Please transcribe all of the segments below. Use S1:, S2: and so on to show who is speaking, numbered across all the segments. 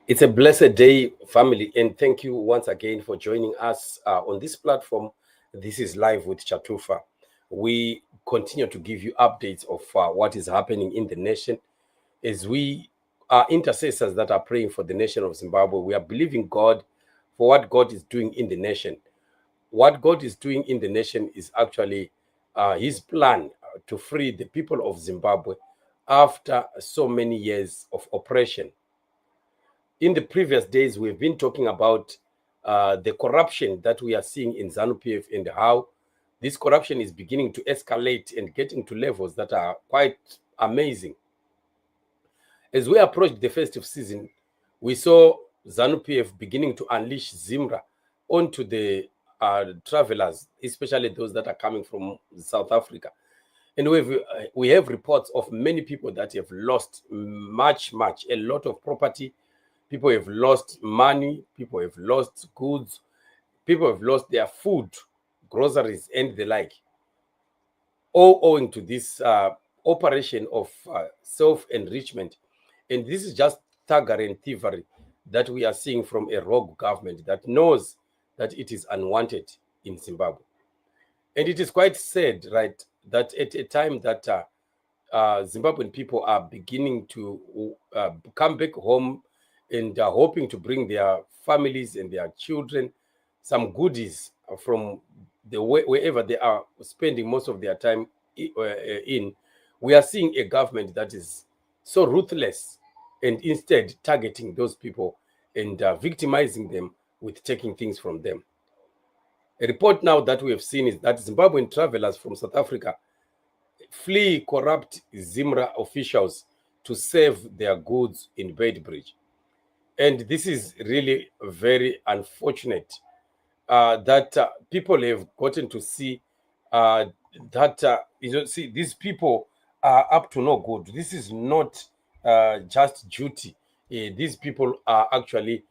S1: It's a blessed day, family, and thank you once again for joining us on this platform. This is Live with Chatufa. We continue to give you updates of what is happening in the nation as we are intercessors that are praying for the nation of Zimbabwe. We are believing God for what God is doing in the nation. What God is doing in the nation is actually His plan to free the people of Zimbabwe after so many years of oppression. In the previous days, we've been talking about the corruption that we are seeing in ZANU-PF and how this corruption is beginning to escalate and getting to levels that are quite amazing. As we approached the festive season, we saw ZANU-PF beginning to unleash Zimra onto the travelers, especially those that are coming from South Africa. And we have reports of many people that have lost much, a lot of property. People have lost money. People have lost goods. People have lost their food, groceries, and the like, all owing to this operation of self-enrichment. And this is just thuggery and thievery that we are seeing from a rogue government that knows that it is unwanted in Zimbabwe. And it is quite sad, right, that at a time that Zimbabwean people are beginning to come back home and are hoping to bring their families and their children some goodies from wherever they are spending most of their time in, we are seeing a government that is so ruthless and instead targeting those people and victimizing them with taking things from them. A report now that we have seen is that Zimbabwean travelers from South Africa flee corrupt Zimra officials to save their goods in Beitbridge. And this is really very unfortunate that people have gotten to see that, see, these people are up to no good. This is not just duty. These people are actually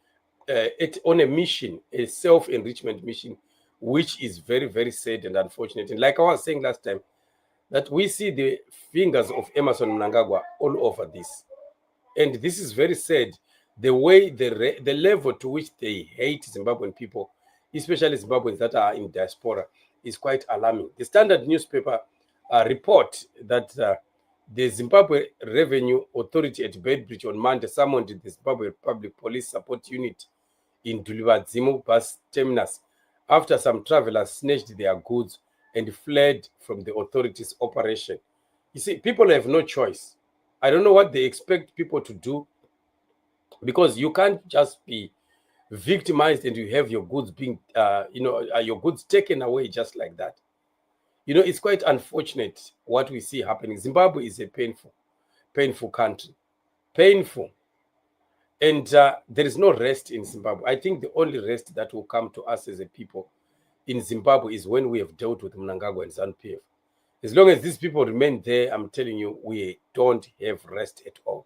S1: on a mission, a self-enrichment mission, which is very, very sad and unfortunate. And like I was saying last time, that we see the fingers of Emerson Mnangagwa all over this. And this is very sad. The way, the level to which they hate Zimbabwean people, especially Zimbabweans that are in diaspora, is quite alarming. The Standard newspaper report that the Zimbabwe Revenue Authority at Beitbridge on Monday summoned the Zimbabwe Public Police Support Unit in Dulibadzimu bus terminus after some travelers snatched their goods and fled from the authorities' operation. You see, people have no choice. I don't know what they expect people to do, because you can't just be victimized and you have your goods being, your goods taken away just like that. It's quite unfortunate what we see happening. Zimbabwe is a painful country, painful. And there is no rest in Zimbabwe. I think the only rest that will come to us as a people in Zimbabwe is when we have dealt with Mnangagwa and ZANU-PF. As long as these people remain there, I'm telling you, we don't have rest at all.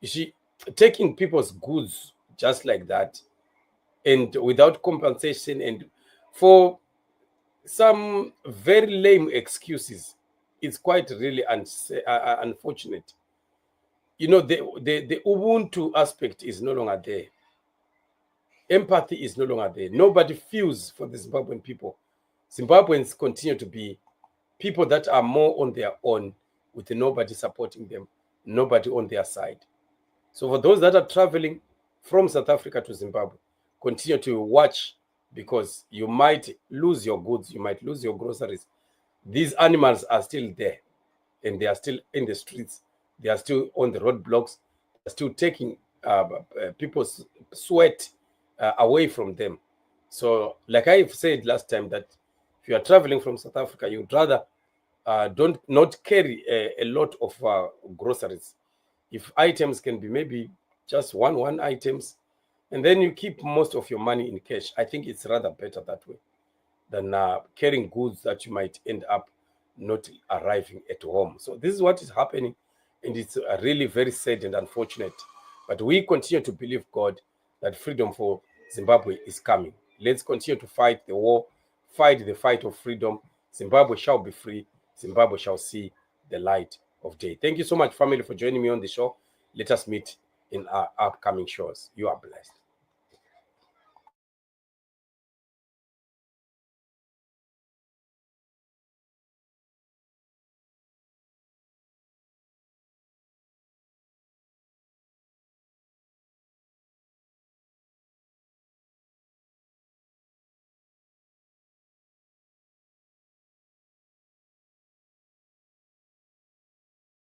S1: You see, taking people's goods just like that and without compensation and for some very lame excuses, it's quite really unfortunate. The Ubuntu aspect is no longer there. Empathy is no longer there. Nobody feels for the Zimbabwean people. Zimbabweans continue to be people that are more on their own, with nobody supporting them, nobody on their side. So for those that are traveling from South Africa to Zimbabwe, continue to watch, because you might lose your goods, you might lose your groceries. These animals are still there, and they are still in the streets. They are still on the roadblocks. They're still taking people's sweat away from them. So like I've said last time, that if you are traveling from South Africa, you'd rather not carry a lot of groceries. If items can be maybe just one items, and then you keep most of your money in cash, I think it's rather better that way than carrying goods that you might end up not arriving at home. So this is what is happening, and it's really very sad and unfortunate. But we continue to believe God that freedom for Zimbabwe is coming. Let's continue to fight the war, fight the fight of freedom. Zimbabwe shall be free. Zimbabwe shall see the light of day. Thank you so much, family, for joining me on the show. Let us meet in our upcoming shows. You are blessed.